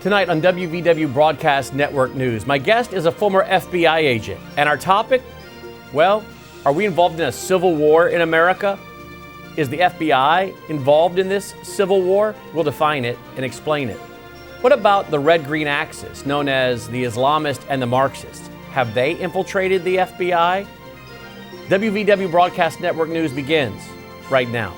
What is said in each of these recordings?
Tonight on WVW Broadcast Network News, my guest is a former FBI agent. And our topic, well, are we involved in a civil war in America? Is the FBI involved in this civil war? We'll define it and explain it. What about the red-green axis, known as the Islamist and the Marxist? Have they infiltrated the FBI? WVW Broadcast Network News begins right now.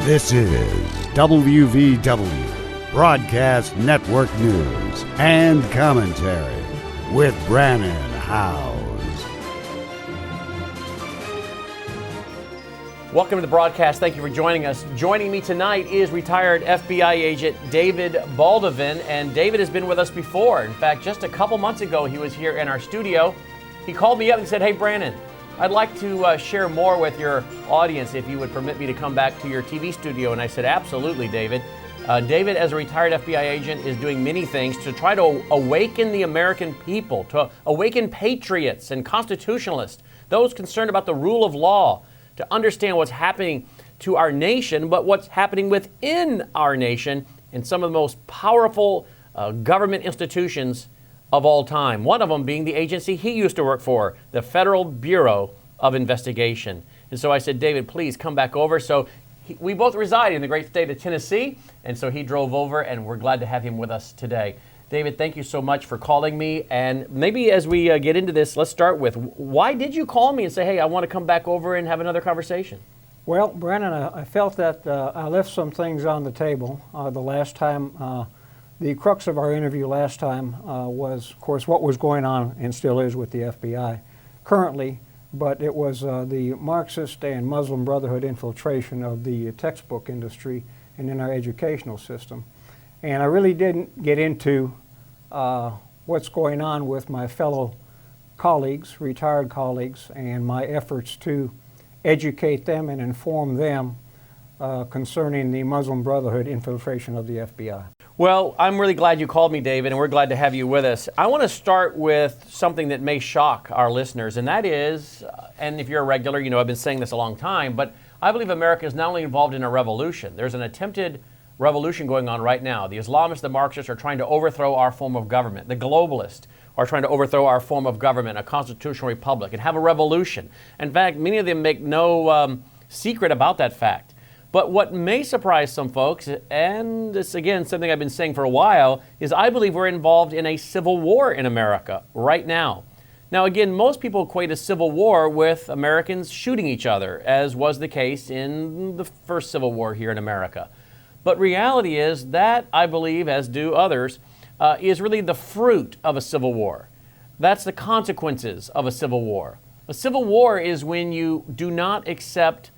This is WVW Broadcast Network News and Commentary with Brannon, Howse. Welcome to the broadcast. Thank you for joining us. Joining me tonight is retired FBI agent David Baldwin, and David has been with us before. In fact, just a couple months ago, he was here in our studio. He called me up and said, "Hey, Brannon, I'd like to share more with your audience if you would permit me to come back to your TV studio." And I said, absolutely, David. David, as a retired FBI agent, is doing many things to try to awaken the American people, to awaken patriots and constitutionalists, those concerned about the rule of law, to understand what's happening to our nation, but what's happening within our nation in some of the most powerful government institutions of all time. One of them being the agency he used to work for, the Federal Bureau of Investigation. And so I said, David, please come back over. So we both reside in the great state of Tennessee, and so he drove over, and we're glad to have him with us today. David, thank you so much for calling me. And maybe as we get into this, let's start with, why did you call me and say, hey, I want to come back over and have another conversation? Well, Brannon, I felt that I left some things on the table the last time. The crux of our interview last time was, of course, what was going on and still is with the FBI currently, but it was the Marxist and Muslim Brotherhood infiltration of the textbook industry and in our educational system. And I really didn't get into what's going on with my fellow colleagues, retired colleagues, and my efforts to educate them and inform them concerning the Muslim Brotherhood infiltration of the FBI. Well, I'm really glad you called me, David, and we're glad to have you with us. I want to start with something that may shock our listeners, and that is, and if you're a regular, you know I've been saying this a long time, but I believe America is not only involved in a revolution. There's an attempted revolution going on right now. The Islamists, the Marxists are trying to overthrow our form of government. The globalists are trying to overthrow our form of government, a constitutional republic, and have a revolution. In fact, many of them make no secret about that fact. But what may surprise some folks, and this again something I've been saying for a while, is I believe we're involved in a civil war in America right now. Now again, most people equate a civil war with Americans shooting each other, as was the case in the first Civil War here in America. But reality is that, I believe, as do others, is really the fruit of a civil war. That's the consequences of a civil war. A civil war is when you do not accept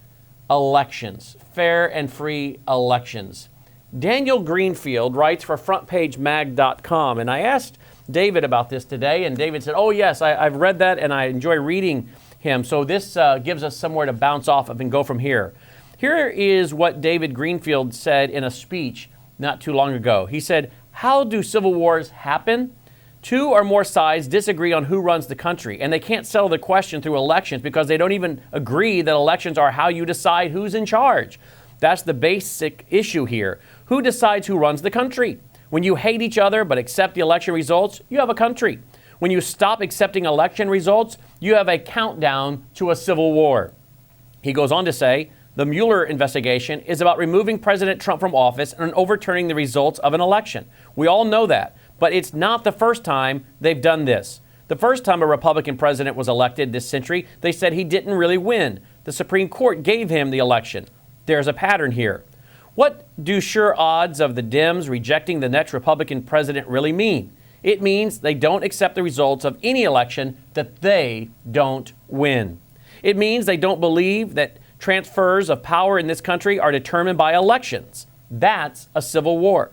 elections, fair and free elections. Daniel Greenfield writes for FrontPageMag.com, and I asked David about this today, and David said, oh yes, I've read that and I enjoy reading him, so this gives us somewhere to bounce off of and go from here. Here is what David Greenfield said in a speech not too long ago. He said, how do civil wars happen? Two or more sides disagree on who runs the country, and they can't settle the question through elections because they don't even agree that elections are how you decide who's in charge. That's the basic issue here. Who decides who runs the country? When you hate each other but accept the election results, you have a country. When you stop accepting election results, you have a countdown to a civil war. He goes on to say, the Mueller investigation is about removing President Trump from office and overturning the results of an election. We all know that. But it's not the first time they've done this. The first time a Republican president was elected this century, they said he didn't really win. The Supreme Court gave him the election. There's a pattern here. What do sure odds of the Dems rejecting the next Republican president really mean? It means they don't accept the results of any election that they don't win. It means they don't believe that transfers of power in this country are determined by elections. That's a civil war.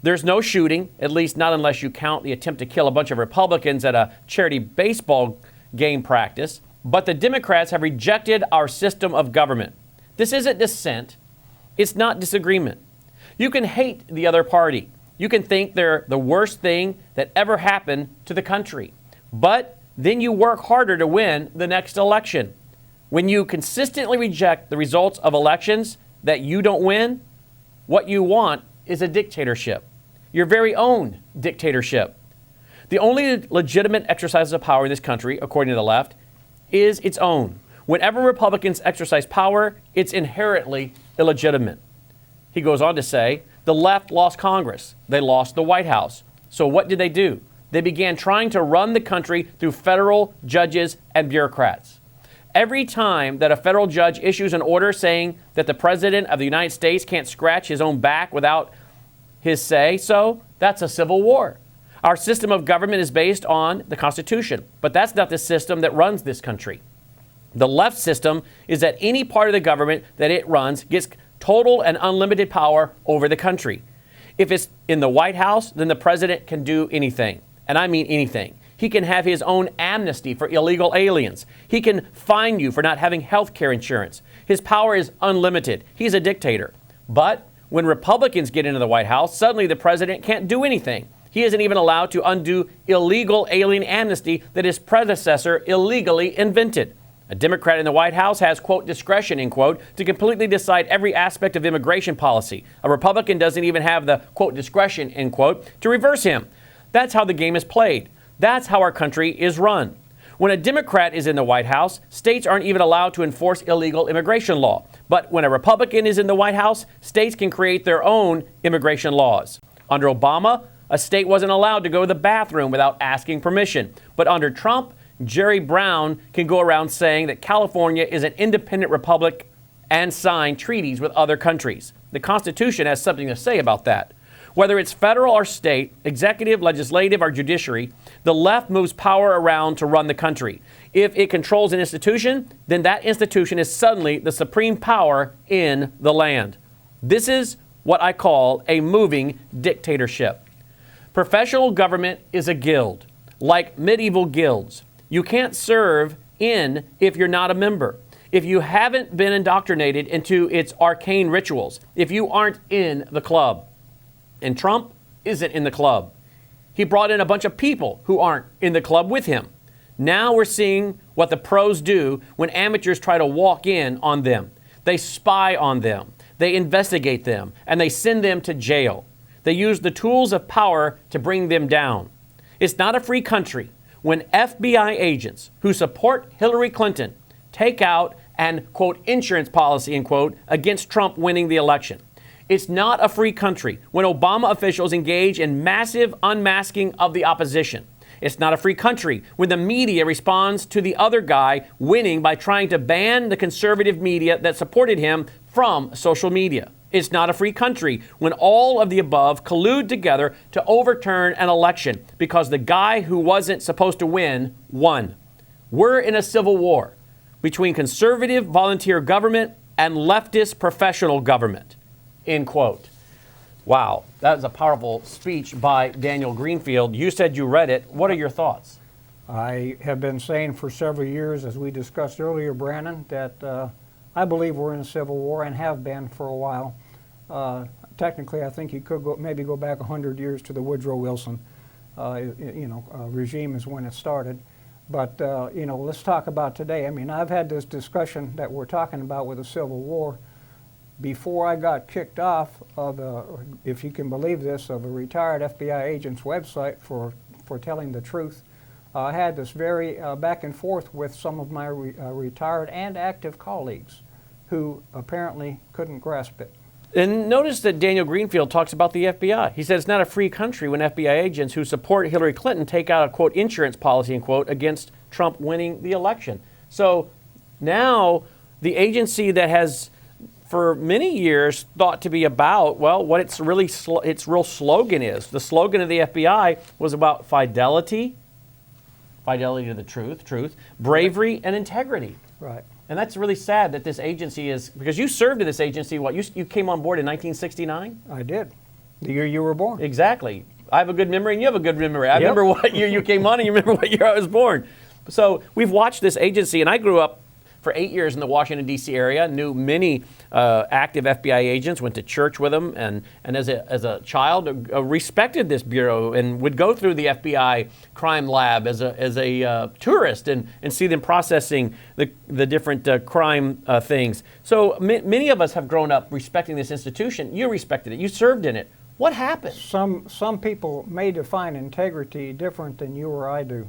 There's no shooting, at least not unless you count the attempt to kill a bunch of Republicans at a charity baseball game practice. But the Democrats have rejected our system of government. This isn't dissent. It's not disagreement. You can hate the other party. You can think they're the worst thing that ever happened to the country. But then you work harder to win the next election. When you consistently reject the results of elections that you don't win, what you want is a dictatorship, your very own dictatorship. The only legitimate exercise of power in this country, according to the left, is its own. Whenever Republicans exercise power, it's inherently illegitimate. He goes on to say, the left lost Congress. They lost the White House. So what did they do? They began trying to run the country through federal judges and bureaucrats. Every time that a federal judge issues an order saying that the President of the United States can't scratch his own back without his say so, that's a civil war. Our system of government is based on the Constitution, but that's not the system that runs this country. The left system is that any part of the government that it runs gets total and unlimited power over the country. If it's in the White House, then the president can do anything. And I mean anything. He can have his own amnesty for illegal aliens. He can fine you for not having health care insurance. His power is unlimited. He's a dictator. But when Republicans get into the White House, suddenly the president can't do anything. He isn't even allowed to undo illegal alien amnesty that his predecessor illegally invented. A Democrat in the White House has, quote, discretion, end quote, to completely decide every aspect of immigration policy. A Republican doesn't even have the, quote, discretion, end quote, to reverse him. That's how the game is played. That's how our country is run. When a Democrat is in the White House, states aren't even allowed to enforce illegal immigration law. But when a Republican is in the White House, states can create their own immigration laws. Under Obama, a state wasn't allowed to go to the bathroom without asking permission. But under Trump, Jerry Brown can go around saying that California is an independent republic and sign treaties with other countries. The Constitution has something to say about that. Whether it's federal or state, executive, legislative, or judiciary, the left moves power around to run the country. If it controls an institution, then that institution is suddenly the supreme power in the land. This is what I call a moving dictatorship. Professional government is a guild, like medieval guilds. You can't serve in if you're not a member. If you haven't been indoctrinated into its arcane rituals, if you aren't in the club. And Trump isn't in the club. He brought in a bunch of people who aren't in the club with him. Now we're seeing what the pros do when amateurs try to walk in on them. They spy on them, they investigate them, and they send them to jail. They use the tools of power to bring them down. It's not a free country when FBI agents who support Hillary Clinton take out an, quote, insurance policy, end quote, against Trump winning the election. It's not a free country when Obama officials engage in massive unmasking of the opposition. It's not a free country when the media responds to the other guy winning by trying to ban the conservative media that supported him from social media. It's not a free country when all of the above collude together to overturn an election because the guy who wasn't supposed to win won. We're in a civil war between conservative volunteer government and leftist professional government. End quote. Wow, that was a powerful speech by Daniel Greenfield. You said you read it. What are your thoughts? I have been saying for several years, as we discussed earlier, Brannon, that I believe we're in a civil war and have been for a while. Technically, I think you could maybe go back 100 years to the Woodrow Wilson regime is when it started. But, let's talk about today. I mean, I've had this discussion that we're talking about with a civil war before I got kicked off of, if you can believe this, of a retired FBI agent's website for telling the truth. I had this very back and forth with some of my retired and active colleagues who apparently couldn't grasp it. And notice that Daniel Greenfield talks about the FBI. He said it's not a free country when FBI agents who support Hillary Clinton take out a, quote, insurance policy, end quote, against Trump winning the election. So now the agency that has for many years thought to be about, well, what its real slogan is. The slogan of the FBI was about fidelity to the truth, bravery, and integrity. Right. And that's really sad that this agency is, because you served in this agency, you came on board in 1969? I did. The year you were born. Exactly. I have a good memory and you have a good memory. I remember what year you came on and you remember what year I was born. So we've watched this agency, and I grew up for 8 years in the Washington, D.C. area, knew many active FBI agents, went to church with them, and as a child respected this bureau and would go through the FBI crime lab as a tourist and see them processing the different crime things. So many of us have grown up respecting this institution. You respected it. You served in it. What happened? Some people may define integrity different than you or I do.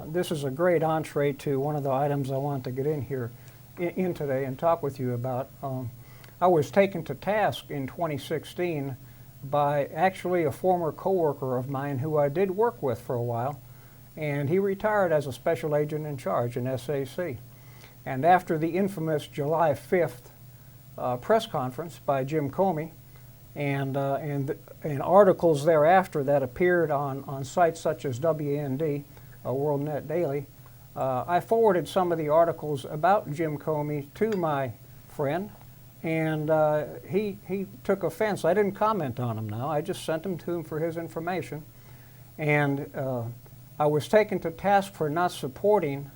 This is a great entree to one of the items I want to get in here in today and talk with you about. I was taken to task in 2016 by actually a former coworker of mine who I did work with for a while, and he retired as a special agent in charge in SAC. And after the infamous July 5th press conference by Jim Comey, and articles thereafter that appeared on sites such as WND, World Net Daily, I forwarded some of the articles about Jim Comey to my friend, and he took offense. I didn't comment on him now. I just sent them to him for his information. And I was taken to task for not supporting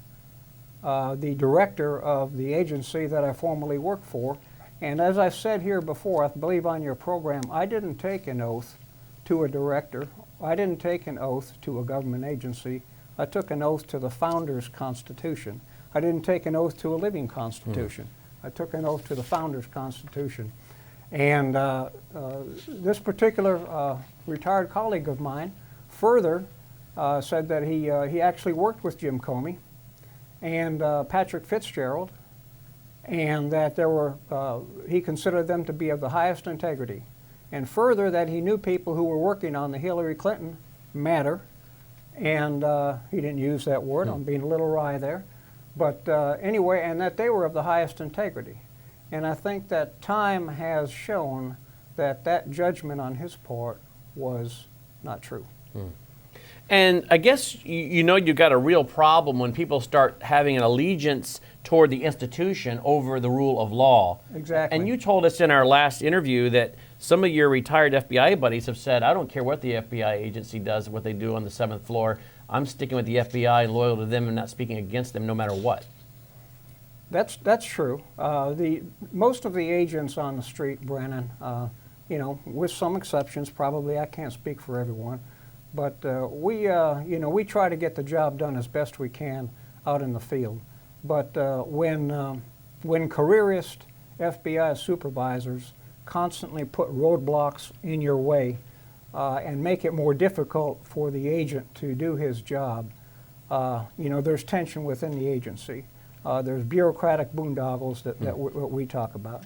the director of the agency that I formerly worked for. And as I said here before, I believe on your program, I didn't take an oath to a director. I didn't take an oath to a government agency. I took an oath to the Founders' Constitution. I didn't take an oath to a living Constitution. I took an oath to the Founders' Constitution. And this particular retired colleague of mine further said that he actually worked with Jim Comey and Patrick Fitzgerald, and that he considered them to be of the highest integrity. And further, that he knew people who were working on the Hillary Clinton matter, and he didn't use that word, I'm being a little wry there, but anyway, and that they were of the highest integrity. And I think that time has shown that that judgment on his part was not true. And I guess you've got a real problem when people start having an allegiance toward the institution over the rule of law. Exactly. And you told us in our last interview that some of your retired FBI buddies have said, I don't care what the FBI agency does, what they do on the 7th floor. I'm sticking with the FBI and loyal to them and not speaking against them no matter what. That's true. Most of the agents on the street, Brannon, with some exceptions, probably I can't speak for everyone, but we try to get the job done as best we can out in the field. But when careerist FBI supervisors constantly put roadblocks in your way and make it more difficult for the agent to do his job, there's tension within the agency. There's bureaucratic boondoggles that we talk about.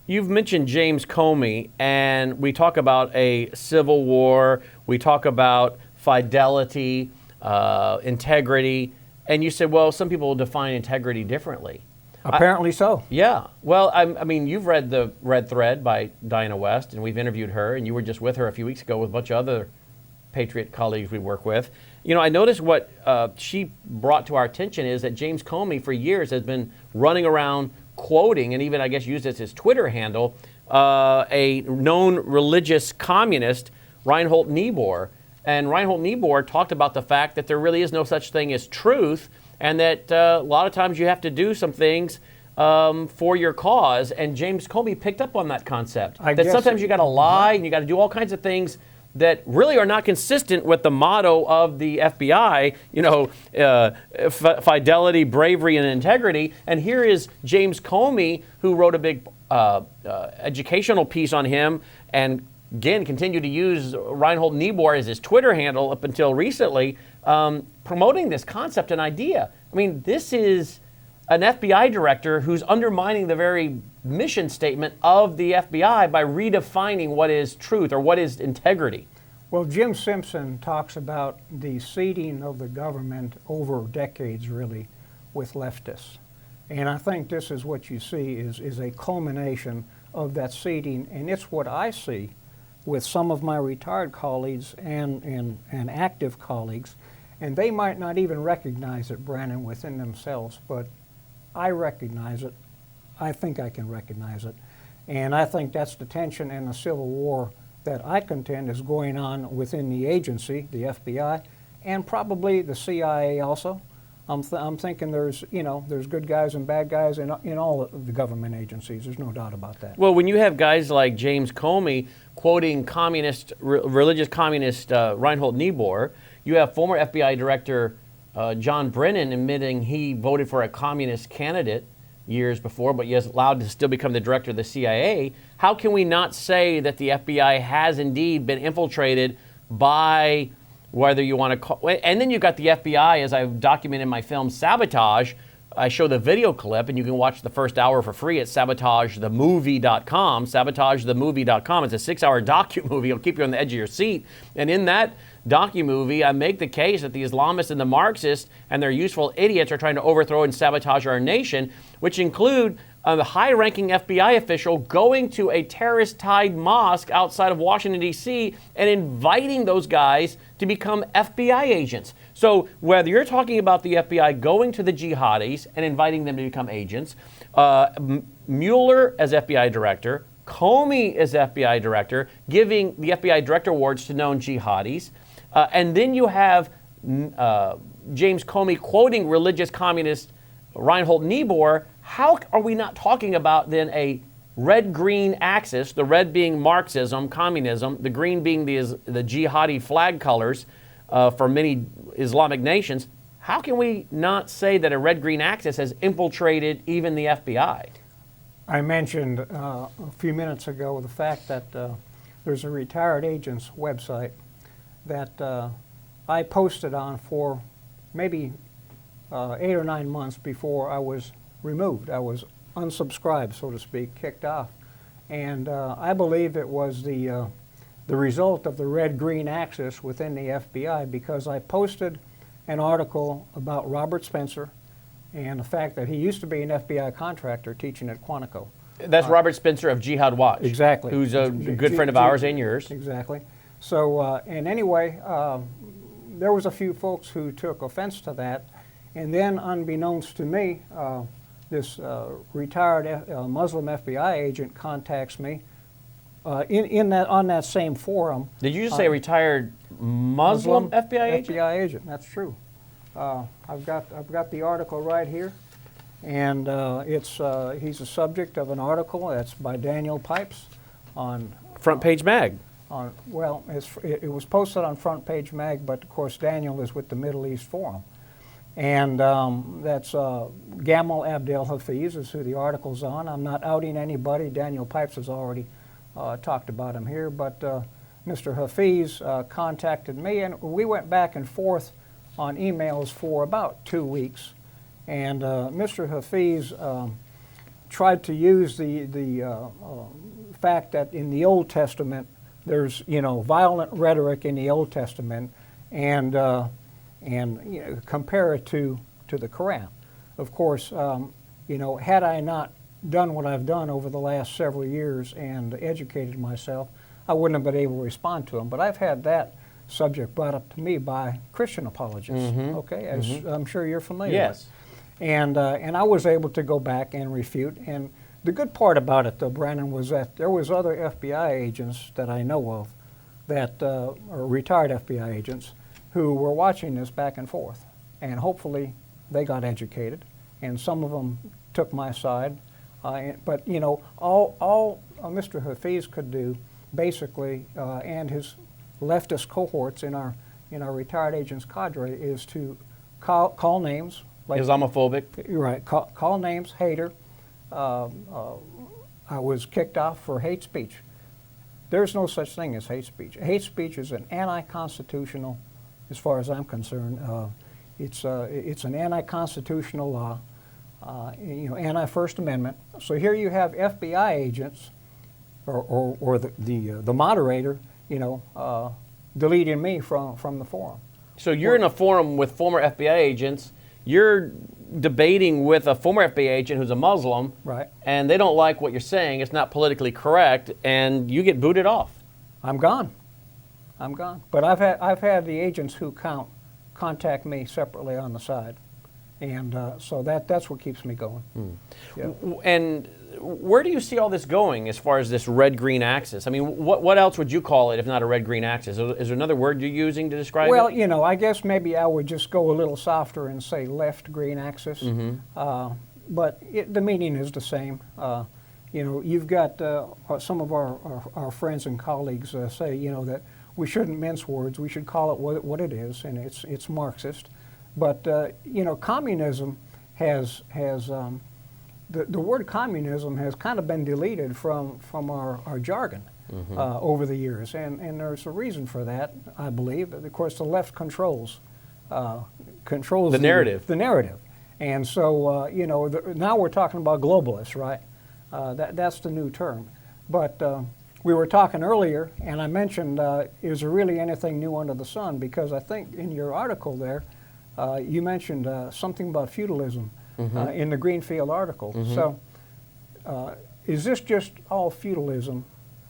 You've mentioned James Comey, and we talk about a civil war, we talk about fidelity, integrity, and you said, well, some people define integrity differently. Apparently so. Yeah. Well, I mean, you've read the Red Thread by Diana West, and we've interviewed her, and you were just with her a few weeks ago with a bunch of other Patriot colleagues we work with. I noticed what she brought to our attention is that James Comey for years has been running around quoting, and even I guess used as his Twitter handle, a known religious communist, Reinhold Niebuhr. And Reinhold Niebuhr talked about the fact that there really is no such thing as truth, and that a lot of times you have to do some things for your cause. And James Comey picked up on that concept. That sometimes you got to lie and you got to do all kinds of things that really are not consistent with the motto of the FBI, fidelity, bravery, and integrity. And here is James Comey, who wrote a big educational piece on him, and again continued to use Reinhold Niebuhr as his Twitter handle up until recently, promoting this concept and idea. I mean, this is an FBI director who's undermining the very mission statement of the FBI by redefining what is truth or what is integrity. Well, Jim Simpson talks about the seeding of the government over decades, really, with leftists. And I think this is what you see is a culmination of that seeding, and it's what I see with some of my retired colleagues and active colleagues, and they might not even recognize it, Brannon, within themselves, but I recognize it. I think I can recognize it. And I think that's the tension and the civil war that I contend is going on within the agency, the FBI, and probably the CIA also. I'm thinking there's good guys and bad guys in all of the government agencies. There's no doubt about that. Well, when you have guys like James Comey quoting religious communist Reinhold Niebuhr, you have former FBI Director John Brennan admitting he voted for a communist candidate years before, but yet allowed to still become the director of the CIA. How can we not say that the FBI has indeed been infiltrated by, whether you want to call, and then you've got the FBI, as I've documented in my film Sabotage. I show the video clip, and you can watch the first hour for free at sabotagethemovie.com. Sabotagethemovie.com. It's a 6-hour docu-movie. It'll keep you on the edge of your seat. And in that docu-movie, I make the case that the Islamists and the Marxists and their useful idiots are trying to overthrow and sabotage our nation, which include a high-ranking FBI official going to a terrorist-tied mosque outside of Washington, D.C., and inviting those guys to become FBI agents. So whether you're talking about the FBI going to the jihadis and inviting them to become agents, Mueller as FBI director, Comey as FBI director, giving the FBI director awards to known jihadis, and then you have James Comey quoting religious communist Reinhold Niebuhr. How are we not talking about then a red-green axis, the red being Marxism, communism, the green being the jihadi flag colors for many Islamic nations? How can we not say that a red-green axis has infiltrated even the FBI? I mentioned a few minutes ago the fact that there's a retired agent's website that I posted on for maybe 8 or 9 months before I was removed. I was unsubscribed, so to speak, kicked off. And I believe it was the result of the red-green axis within the FBI, because I posted an article about Robert Spencer and the fact that he used to be an FBI contractor teaching at Quantico. That's Robert Spencer of Jihad Watch. Exactly. Who's a good friend of ours and yours. Exactly. So, and anyway, there was a few folks who took offense to that. And then, unbeknownst to me, this retired Muslim FBI agent contacts me on that same forum. Did you just say retired Muslim FBI agent? FBI agent. That's true. I've got the article right here, and he's a subject of an article that's by Daniel Pipes on Front Page Mag. Well, it was posted on Front Page Mag, but of course Daniel is with the Middle East Forum. And that's Gamal Abdel Hafiz is who the article's on. I'm not outing anybody. Daniel Pipes has already talked about him here. But Mr. Hafiz contacted me, and we went back and forth on emails for about 2 weeks. And Mr. Hafiz tried to use the fact that in the Old Testament there's violent rhetoric in the Old Testament, and compare it to the Quran. Of course, had I not done what I've done over the last several years and educated myself, I wouldn't have been able to respond to him. But I've had that subject brought up to me by Christian apologists. Okay, as I'm sure you're familiar Yes. with. And I was able to go back and refute. And the good part about it, though, Brannon, was that there was other FBI agents that I know of that are retired FBI agents who were watching this back and forth, and hopefully they got educated, and some of them took my side. But all Mr. Hafiz could do, basically, and his leftist cohorts in our retired agents cadre, is to call names like Islamophobic. Right, call names, hater. I was kicked off for hate speech. There's no such thing as hate speech. Hate speech is an anti-constitutional. As far as I'm concerned, it's an anti-constitutional law, anti-First Amendment. So here you have FBI agents, or the moderator, deleting me from the forum. So you're in a forum with former FBI agents. You're debating with a former FBI agent who's a Muslim, right? And they don't like what you're saying. It's not politically correct, and you get booted off. I'm gone. But I've had the agents who contact me separately on the side, and so that's what keeps me going. Yeah. And where do you see all this going as far as this red-green axis? I mean, what else would you call it if not a red-green axis? Is there another word you're using to describe Well, it? you know, I guess maybe I would just go a little softer and say left-green axis. But the meaning is the same. You know, you've got some of our friends and colleagues say, you know, that we shouldn't mince words. We should call it what it is, and it's Marxist. But you know, communism has the word communism has kind of been deleted from our jargon over the years, and there's a reason for that, I believe. Of course, the left controls the narrative. The narrative, and so you know, now we're talking about globalists, right? That's the new term. But we were talking earlier, and I mentioned, is there really anything new under the sun? Because I think in your article there, you mentioned something about feudalism in the Greenfield article. So is this just all feudalism?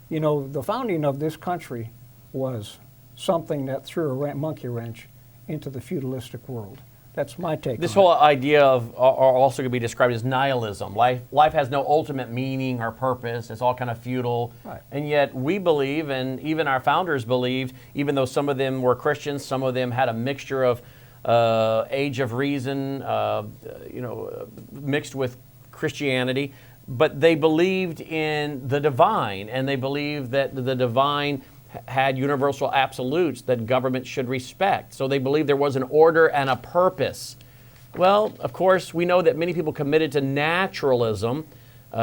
You know, the founding of this country was something that threw a monkey wrench into the feudalistic world. That's my take. This on whole it. idea of are also going to be described as nihilism. Life has no ultimate meaning or purpose. It's all kind of futile. Right. And yet we believe, and even our founders believed, even though some of them were Christians, some of them had a mixture of age of reason, you know, mixed with Christianity, but they believed in the divine, and they believed that the divine had universal absolutes that government should respect. So they believed there was an order and a purpose. Well, of course, we know that many people committed to naturalism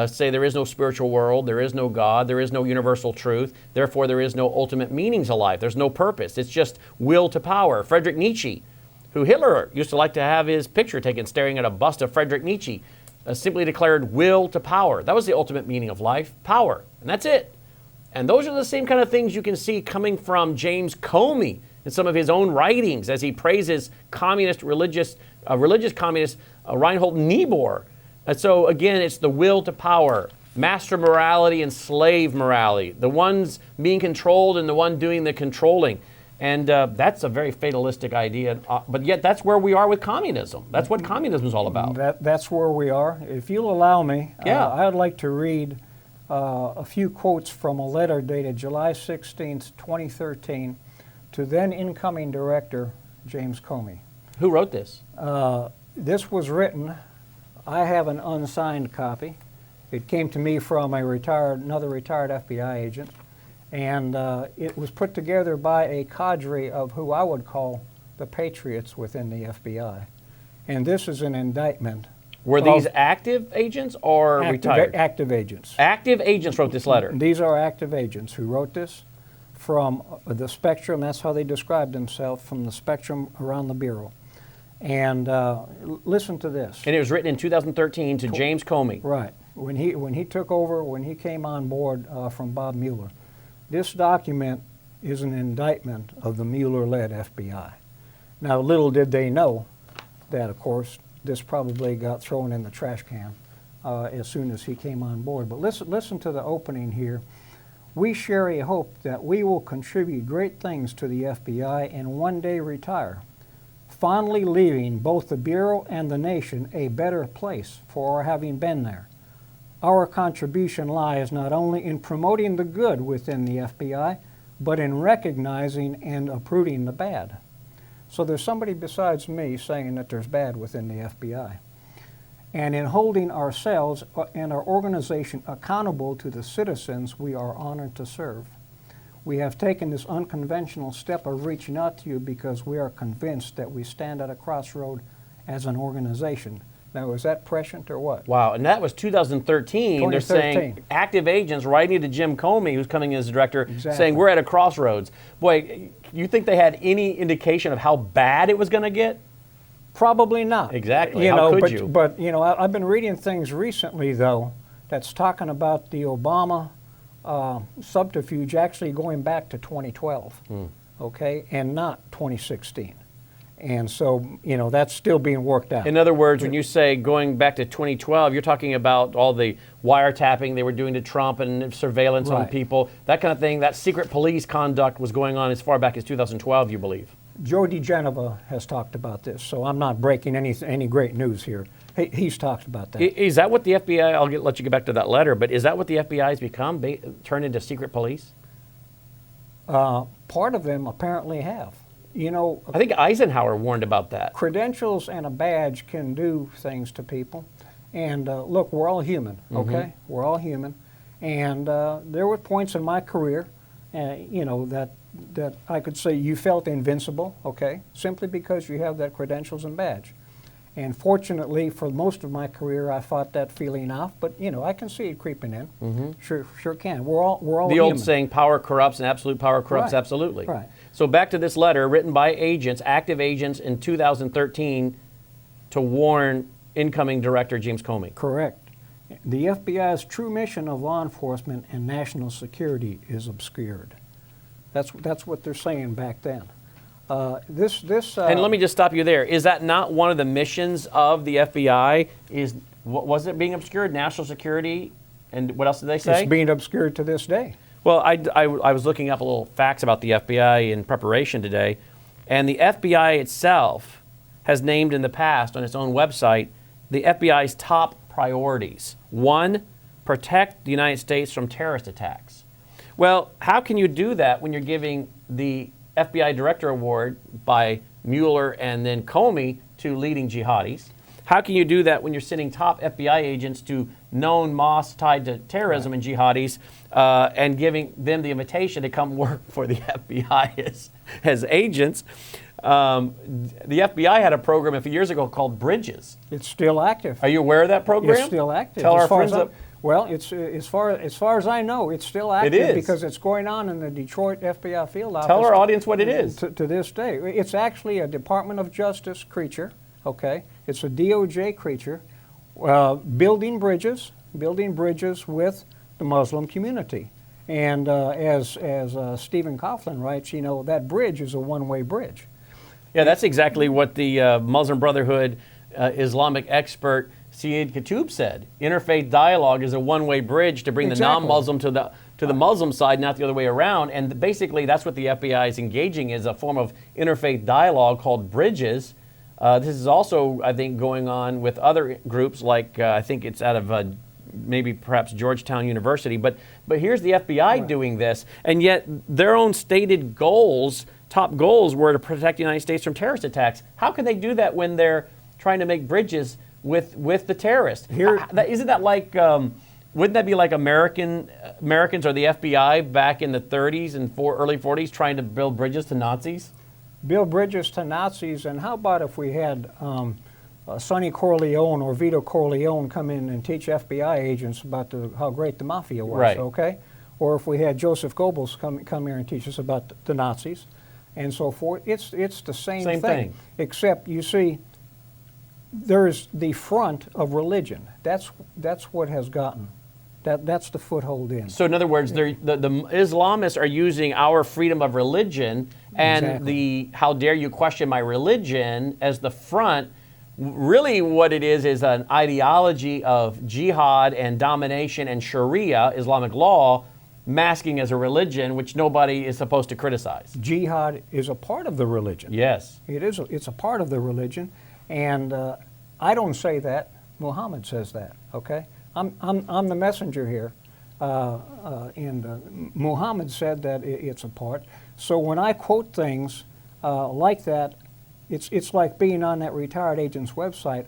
say there is no spiritual world, there is no God, there is no universal truth, therefore there is no ultimate meaning to life, there's no purpose, it's just will to power. Friedrich Nietzsche, who Hitler used to like to have his picture taken staring at a bust of Friedrich Nietzsche, simply declared will to power. That was the ultimate meaning of life, power, and that's it. And those are the same kind of things you can see coming from James Comey in some of his own writings as he praises religious communist Reinhold Niebuhr. And so again, it's the will to power, master morality and slave morality, the ones being controlled and the one doing the controlling. And that's a very fatalistic idea, but yet that's where we are with communism. That's what communism is all about. That's where we are. If you'll allow me, Yeah. I'd like to read a few quotes from a letter dated July 16th, 2013, to then incoming director James Comey. Who wrote this? This was written, I have an unsigned copy. It came to me from another retired FBI agent, and it was put together by a cadre of who I would call the patriots within the FBI. And this is an indictment. Were these active agents or retired? Active agents. Active agents wrote this letter. These are active agents who wrote this from the spectrum, that's how they described themselves, from the spectrum around the Bureau. And listen to this. And it was written in 2013 to James Comey. Right. When he took over, when he came on board from Bob Mueller, this document is an indictment of the Mueller-led FBI. Now, little did they know that, of course, this probably got thrown in the trash can as soon as he came on board. But listen to the opening here. We share a hope that we will contribute great things to the FBI and one day retire, fondly leaving both the Bureau and the nation a better place for our having been there. Our contribution lies not only in promoting the good within the FBI, but in recognizing and uprooting the bad. So there's somebody besides me saying that there's bad within the FBI. And in holding ourselves and our organization accountable to the citizens we are honored to serve. We have taken this unconventional step of reaching out to you because we are convinced that we stand at a crossroad as an organization. Now, is that prescient or what? Wow, and that was 2013. They're saying active agents writing to Jim Comey, who's coming in as director, saying we're at a crossroads. Boy, you think they had any indication of how bad it was going to get? Probably not. Exactly. How could you? But you know, I've been reading things recently, though, that's talking about the Obama subterfuge actually going back to 2012, okay, and not 2016. And so, you know, that's still being worked out. In other words, when you say going back to 2012, you're talking about all the wiretapping they were doing to Trump and surveillance on people, that kind of thing. That secret police conduct was going on as far back as 2012, you believe? Joe DeGenova has talked about this, so I'm not breaking any great news here. He's talked about that. Is that what the FBI, let you get back to that letter, but is that what the FBI has become, turned into secret police? Part of them apparently have. You know, I think Eisenhower warned about that. credentials and a badge can do things to people. And look, we're all human, okay? We're all human. And there were points in my career, you know, that I could say you felt invincible, okay, simply because you have that credentials and badge. And fortunately, for most of my career, I fought that feeling off. But you know, I can see it creeping in. Sure can. We're all the human. old saying, "Power corrupts, and absolute power corrupts Right. absolutely." Right. So back to this letter written by agents, active agents in 2013, to warn incoming director James Comey. Correct. The FBI's true mission of law enforcement and national security is obscured. That's what they're saying back then. And let me just stop you there. Is that not one of the missions of the FBI? Was it being obscured? National security, and what else did they say? It's being obscured to this day. Well, I was looking up a little facts about the FBI in preparation today, and the FBI itself has named in the past on its own website the FBI's top priorities. 1, protect the United States from terrorist attacks. Well, how can you do that when you're giving the FBI Director Award by Mueller and then Comey to leading jihadis? How can you do that when you're sending top FBI agents to known mosques tied to terrorism and jihadis and giving them the invitation to come work for the FBI as agents? The FBI had a program a few years ago called Bridges. It's still active. Are you aware of that program? It's still active. Tell our friends that. Well, it's as far as I know, it's still active. It is. Because it's going on in the Detroit FBI field office. Tell our audience what it is. To this day, it's actually a Department of Justice creature. Okay, it's a DOJ creature, building bridges with the Muslim community. And as Stephen Coughlin writes, you know, that bridge is a one-way bridge. Yeah, that's exactly what the Muslim Brotherhood Islamic expert Syed Khatib said. Interfaith dialogue is a one-way bridge to bring the non-Muslim to the Muslim side, not the other way around. And basically, that's what the FBI is engaging in, is a form of interfaith dialogue called Bridges. This is also, I think, going on with other groups, like I think it's out of maybe perhaps Georgetown University. But here's the FBI doing this, and yet their own stated goals, top goals, were to protect the United States from terrorist attacks. How can they do that when they're trying to make bridges with the terrorists? Isn't that like, wouldn't that be like Americans or the FBI back in the 30s and early 40s trying to build bridges to Nazis? Build bridges to Nazis, and how about if we had Sonny Corleone or Vito Corleone come in and teach FBI agents about how great the mafia was, okay? Or if we had Joseph Goebbels come here and teach us about the Nazis and so forth. It's the same thing. Except, you see, there's the front of religion. That's what has gotten. That's the foothold in. So in other words, the Islamists are using our freedom of religion and the how dare you question my religion as the front. Really what it is an ideology of jihad and domination and Sharia, Islamic law, masking as a religion, which nobody is supposed to criticize. Jihad is a part of the religion. Yes. It's a part of the religion. And I don't say that. Muhammad says that, okay? I'm the messenger here, and Muhammad said that it's a part. So when I quote things like that, it's like being on that retired agent's website.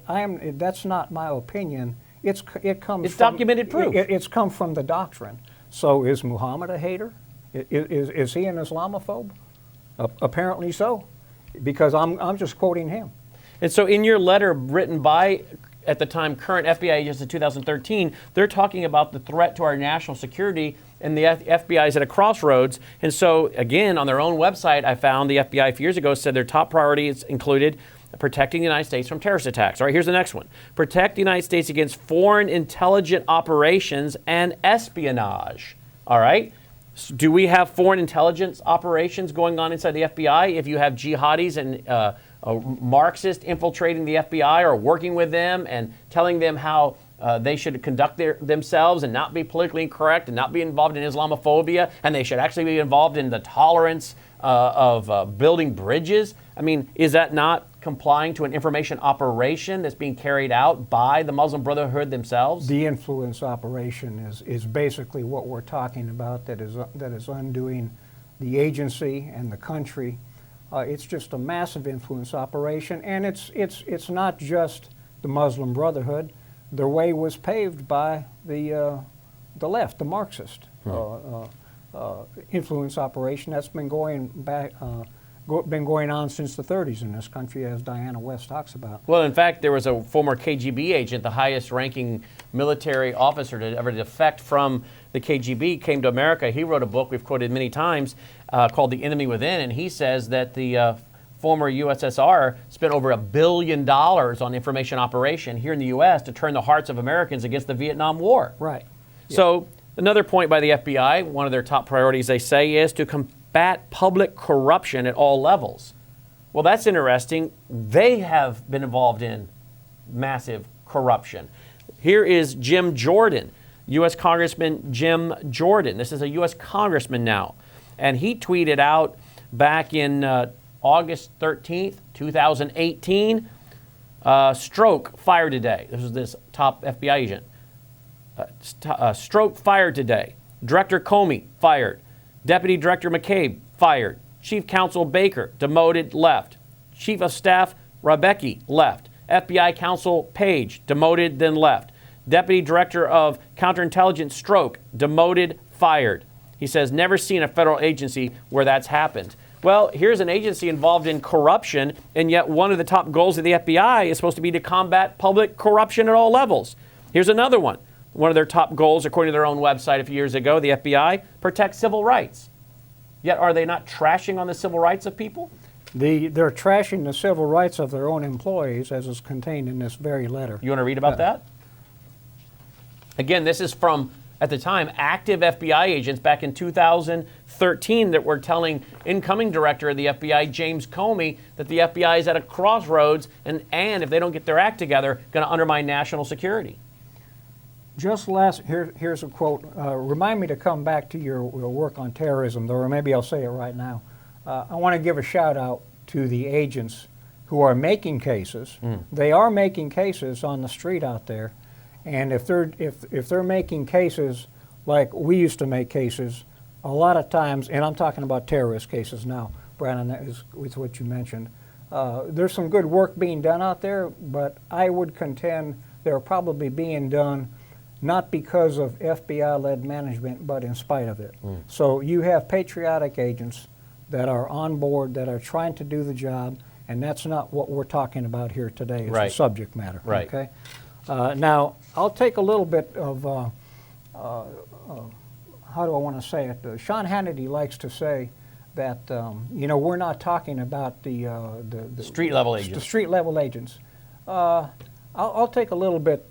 That's not my opinion. It's documented proof. It's come from the doctrine. So is Muhammad a hater? Is he an Islamophobe? Apparently so, because I'm just quoting him. And so in your letter written by, at the time, current FBI agents in 2013, they're talking about the threat to our national security, and the FBI is at a crossroads. And so, again, on their own website, I found the FBI a few years ago said their top priorities included protecting the United States from terrorist attacks. All right, here's the next one. Protect the United States against foreign intelligence operations and espionage. All right? Do we have foreign intelligence operations going on inside the FBI if you have jihadis and Marxists infiltrating the FBI or working with them and telling them how they should conduct themselves and not be politically incorrect and not be involved in Islamophobia, and they should actually be involved in the tolerance of building bridges. I mean, is that not complying to an information operation that's being carried out by the Muslim Brotherhood themselves? The influence operation is basically what we're talking about. That is undoing the agency and the country. It's just a massive influence operation, and it's not just the Muslim Brotherhood. Their way was paved by the left, the Marxist influence operation that's been going back. Been going on since the 30s in this country, as Diana West talks about. Well, in fact, there was a former KGB agent, the highest-ranking military officer to ever defect from the KGB, came to America. He wrote a book we've quoted many times called The Enemy Within, and he says that the former USSR spent over $1 billion on information operation here in the U.S. to turn the hearts of Americans against the Vietnam War. Right. So another point by the FBI, one of their top priorities, they say, is to combat public corruption at all levels. Well, that's interesting. They have been involved in massive corruption. Here is Jim Jordan, U.S. Congressman Jim Jordan. This is a U.S. Congressman now. And he tweeted out back in August 13th, 2018, stroke fired today. This was this top FBI agent. Stroke fired today. Director Comey fired. Deputy Director McCabe fired. Chief Counsel Baker demoted, left. Chief of Staff Rebecki left. FBI Counsel Page demoted, then left. Deputy Director of Counterintelligence Stroke demoted, fired. He says, never seen a federal agency where that's happened. Well, here's an agency involved in corruption, and yet one of the top goals of the FBI is supposed to be to combat public corruption at all levels. Here's another one. One of their top goals, according to their own website a few years ago, the FBI, protect civil rights. Yet are they not trashing on the civil rights of people? They're trashing the civil rights of their own employees, as is contained in this very letter. You want to read about that? Again, this is from, at the time, active FBI agents back in 2013 that were telling incoming director of the FBI, James Comey, that the FBI is at a crossroads and if they don't get their act together, going to undermine national security. Here's a quote. Remind me to come back to your work on terrorism, though, or maybe I'll say it right now. I want to give a shout out to the agents who are making cases. They are making cases on the street out there, and if they're making cases like we used to make cases, a lot of times, and I'm talking about terrorist cases now, Brannon, that is what you mentioned. There's some good work being done out there, but I would contend they're probably being done not because of FBI-led management, but in spite of it. So you have patriotic agents that are on board, that are trying to do the job, and that's not what we're talking about here today. It's the subject matter. Right. Okay. Now, I'll take a little bit of, how do I want to say it? Sean Hannity likes to say that, we're not talking about the street-level agents. The street-level agents. I'll take a little bit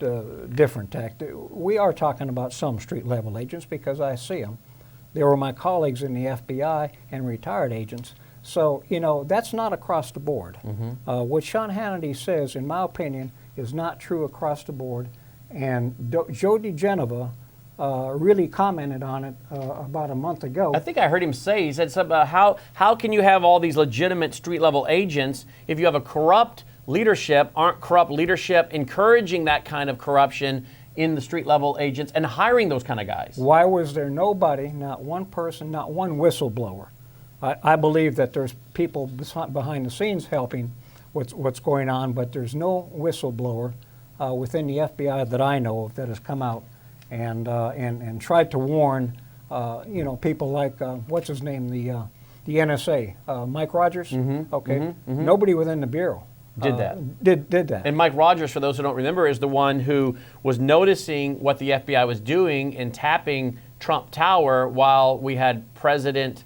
different tact. We are talking about some street-level agents because I see them. They were my colleagues in the FBI and retired agents. So, that's not across the board. What Sean Hannity says, in my opinion, is not true across the board. And Joe DeGenova really commented on it about a month ago. I think I heard him say, he said something about how can you have all these legitimate street-level agents if you have a corrupt leadership? Aren't corrupt leadership encouraging that kind of corruption in the street-level agents and hiring those kind of guys? Why was there nobody, not one person, not one whistleblower? I believe that there's people behind the scenes helping what's going on, but there's no whistleblower within the FBI that I know of that has come out and tried to warn people like what's his name, the NSA, Mike Rogers. Nobody within the bureau did that. Did that. And Mike Rogers, for those who don't remember, is the one who was noticing what the FBI was doing in tapping Trump Tower while we had presidential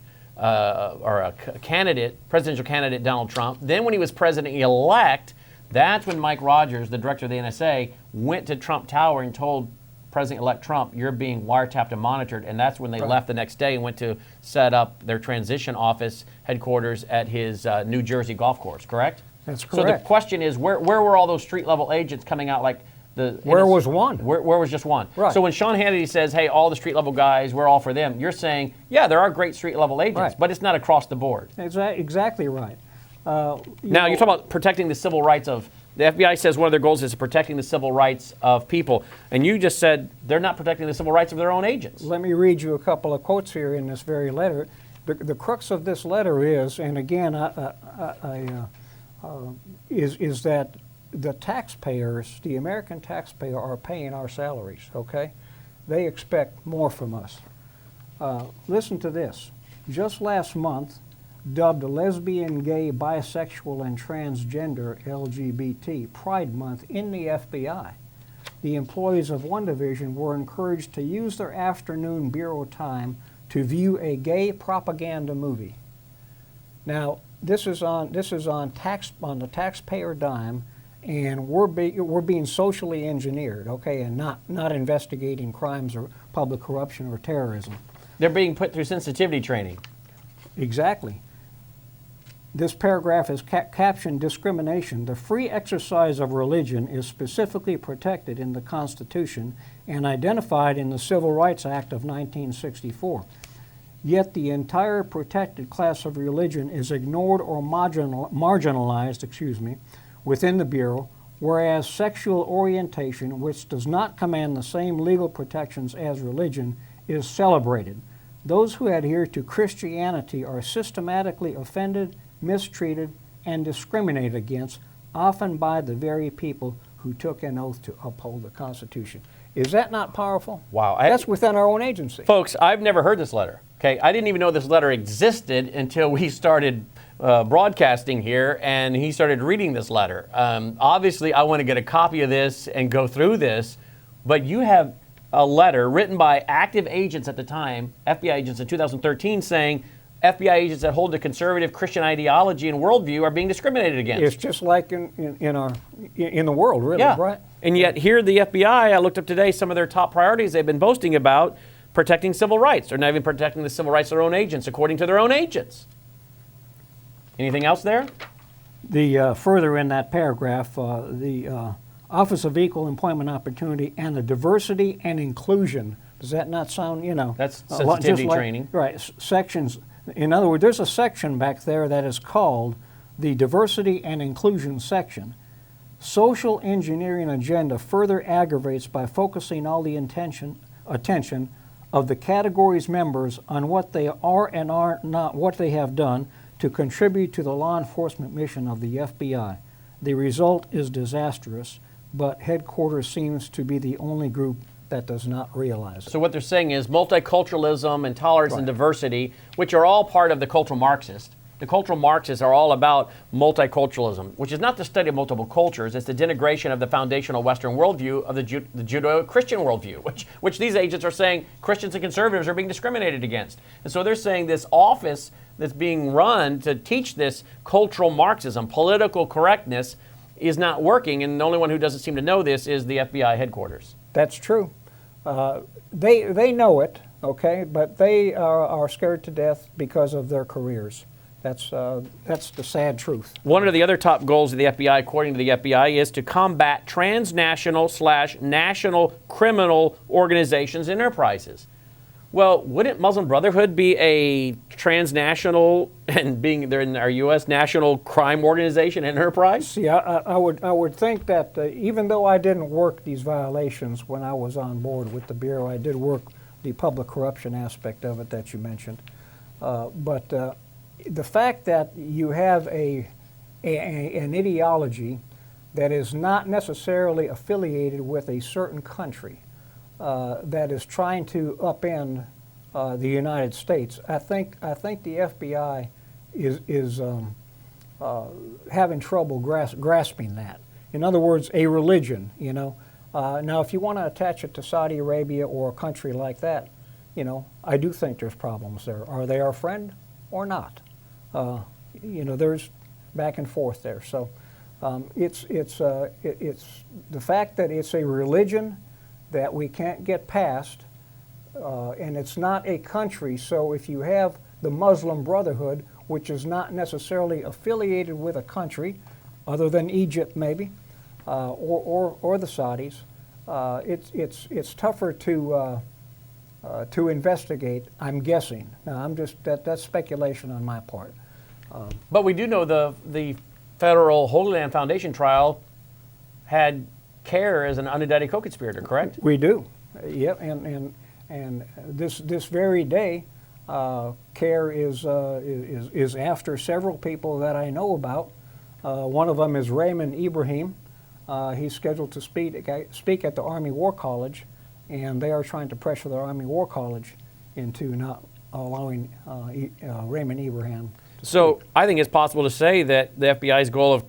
candidate Donald Trump. Then when he was president-elect, that's when Mike Rogers, the director of the NSA, went to Trump Tower and told President-elect Trump, you're being wiretapped and monitored. And that's when they left the next day and went to set up their transition office headquarters at his New Jersey golf course, correct? That's correct. So the question is, where were all those street-level agents coming out like Where was one? Where was just one? Right. So when Sean Hannity says, hey, all the street level guys, we're all for them, you're saying, yeah, there are great street level agents, Right. but it's not across the board. Exactly right. Now, you're talking about protecting the civil rights of, the FBI says one of their goals is protecting the civil rights of people. And you just said they're not protecting the civil rights of their own agents. Let me read you a couple of quotes here in this very letter. The crux of this letter is, and again, is that the taxpayers, the American taxpayer, are paying our salaries, okay? They expect more from us. Listen to this. Just last month, dubbed lesbian, gay, bisexual, and transgender LGBT Pride Month in the FBI, the employees of one division were encouraged to use their afternoon bureau time to view a gay propaganda movie. Now, this is on the taxpayer dime, and we're being socially engineered, okay, and not investigating crimes or public corruption or terrorism. They're being put through sensitivity training. Exactly. This paragraph is captioned discrimination. The free exercise of religion is specifically protected in the Constitution and identified in the Civil Rights Act of 1964. Yet the entire protected class of religion is ignored or marginalized, within the Bureau, whereas sexual orientation, which does not command the same legal protections as religion, is celebrated. Those who adhere to Christianity are systematically offended, mistreated, and discriminated against, often by the very people who took an oath to uphold the Constitution. Is that not powerful? Wow. That's within our own agency. Folks, I've never heard this letter. Okay, I didn't even know this letter existed until we started broadcasting here, and he started reading this letter. Obviously, I want to get a copy of this and go through this, but you have a letter written by active agents at the time, FBI agents in 2013, saying FBI agents that hold a conservative Christian ideology and worldview are being discriminated against. It's just like in the world, really, yeah. right? And yet here the FBI, I looked up today some of their top priorities they've been boasting about, protecting civil rights. They're not even protecting the civil rights of their own agents, according to their own agents. Anything else there? The further in that paragraph, the Office of Equal Employment Opportunity and the Diversity and Inclusion. Does that not sound, That's sensitivity training. Right, sections. In other words, there's a section back there that is called the Diversity and Inclusion section. Social engineering agenda further aggravates by focusing all the attention of the category's members on what they are and are not, what they have done to contribute to the law enforcement mission of the FBI. The result is disastrous, but headquarters seems to be the only group that does not realize it. So what they're saying is multiculturalism and tolerance and diversity, which are all part of the cultural Marxist. The cultural Marxists are all about multiculturalism, which is not the study of multiple cultures, it's the denigration of the foundational Western worldview of the Judeo-Christian worldview, which these agents are saying Christians and conservatives are being discriminated against. And so they're saying this office that's being run to teach this cultural Marxism, political correctness, is not working, and the only one who doesn't seem to know this is the FBI headquarters. That's true. They know it, okay, but they are scared to death because of their careers. That's the sad truth. One of the other top goals of the FBI, according to the FBI, is to combat transnational/national criminal organizations and enterprises. Well, wouldn't Muslim Brotherhood be a transnational and being there in our U.S. national crime organization and enterprise? See, I would think that even though I didn't work these violations when I was on board with the Bureau, I did work the public corruption aspect of it that you mentioned. But the fact that you have an ideology that is not necessarily affiliated with a certain country, that is trying to upend the United States, I think the FBI is having trouble grasping that. In other words, a religion, Now, if you want to attach it to Saudi Arabia or a country like that, I do think there's problems there. Are they our friend or not? There's back and forth there. So it's the fact that it's a religion that we can't get past, and it's not a country. So if you have the Muslim Brotherhood, which is not necessarily affiliated with a country, other than Egypt maybe, or the Saudis, it's tougher to investigate. I'm guessing. Now, that's speculation on my part. But we do know the federal Holy Land Foundation trial had CARE as an unindicted co-conspirator, correct? We do. Yep. And this very day, CARE is after several people that I know about. One of them is Raymond Ibrahim. He's scheduled to speak at the Army War College, and they are trying to pressure the Army War College into not allowing Raymond Ibrahim to So speak. I think it's possible to say that the FBI's goal